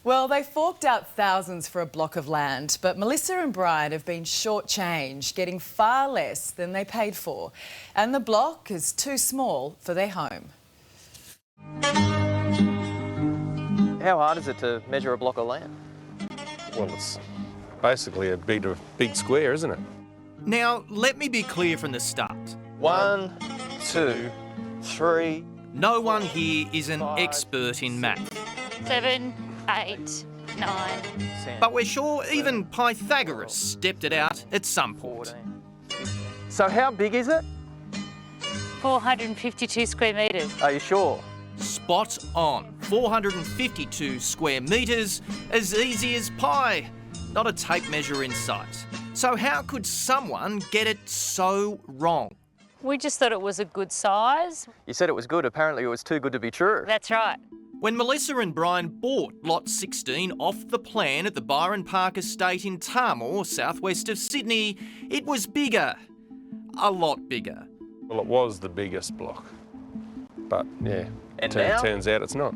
Well, they forked out thousands for a block of land, but Melissa and Brian have been shortchanged, getting far less than they paid for. And the block is too small for their home. How hard is it to measure a block of land? Well, it's basically a big square, isn't it? Now, let me be clear from the start. 1, 2, 3. No one here is an expert in math. 7, 8, 9. But we're sure even Pythagoras stepped it out at some point. 14. So how big is it? 452 square metres. Are you sure? Spot on. 452 square metres, as easy as pie. Not a tape measure in sight. So how could someone get it so wrong? We just thought it was a good size. You said it was good. Apparently it was too good to be true. That's right. When Melissa and Brian bought Lot 16 off the plan at the Byron Park Estate in Tarmore, southwest of Sydney, it was bigger. A lot bigger. Well, it was the biggest block. But, yeah, And now? turns out it's not.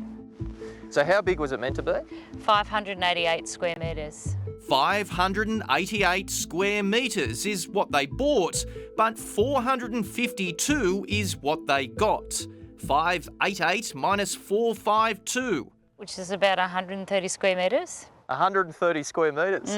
So how big was it meant to be? 588 square metres. 588 square metres is what they bought, but 452 is what they got. 588 minus 452. Which is about 130 square metres. 130 square metres.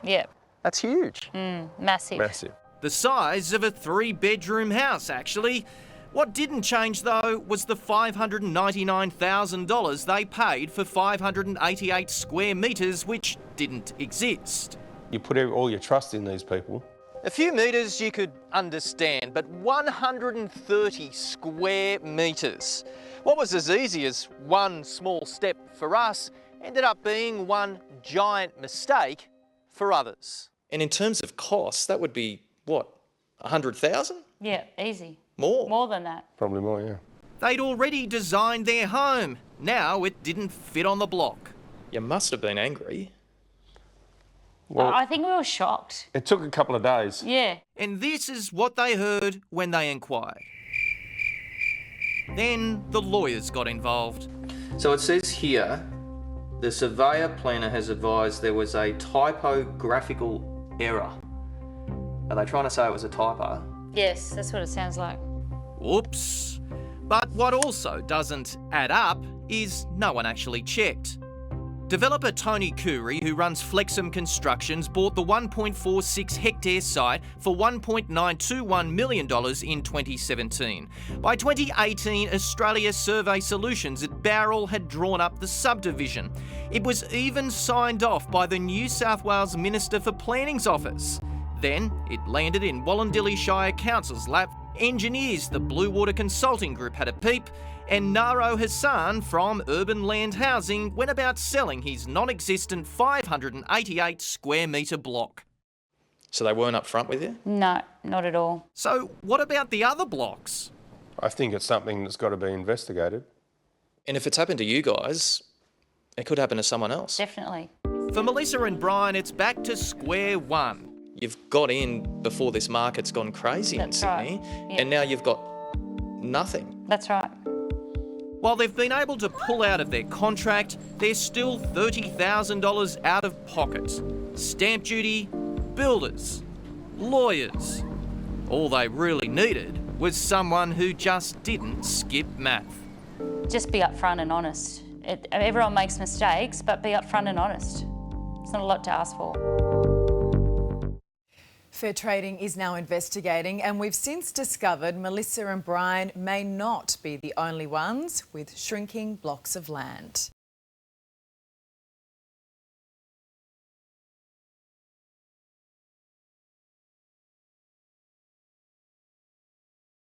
Yep. That's huge. Massive. Massive. The size of a 3-bedroom house, actually. What didn't change, though, was the $599,000 they paid for 588 square metres, which didn't exist. You put all your trust in these people. A few metres you could understand, but 130 square metres. What was as easy as one small step for us ended up being one giant mistake for others. And in terms of costs, that would be, what, 100,000? Yeah, easy. More? More than that. Probably more, yeah. They'd already designed their home. Now it didn't fit on the block. You must have been angry. Well, I think we were shocked. it took a couple of days. Yeah. And this is what they heard when they inquired. Then the lawyers got involved. So it says here, the surveyor planner has advised there was a typographical error. Are they trying to say it was a typo? Yes, that's what it sounds like. Oops. But what also doesn't add up is no one actually checked. Developer Tony Curry, who runs Flexum Constructions, bought the 1.46 hectare site for $1.921 million in 2017. By 2018, Australia Survey Solutions at Bowral had drawn up the subdivision. It was even signed off by the New South Wales Minister for Planning's office. Then it landed in Wallandilly Shire Council's lap. Engineers, the Blue Water Consulting Group, had a peep, and Naro Hassan from Urban Land Housing went about selling his non-existent 588 square metre block. So they weren't upfront with you? No, not at all. So what about the other blocks? I think it's something that's got to be investigated. And if it's happened to you guys, it could happen to someone else. Definitely. For Melissa and Brian, it's back to square one. You've got in before this market's gone crazy That's in right. Sydney, Yeah. and now you've got nothing. That's right. While they've been able to pull out of their contract, they're still $30,000 out of pocket. Stamp duty, builders, lawyers. All they really needed was someone who just didn't skip math. Just be upfront and honest. Everyone makes mistakes, but be upfront and honest. It's not a lot to ask for. Fair Trading is now investigating, and we've since discovered Melissa and Brian may not be the only ones with shrinking blocks of land.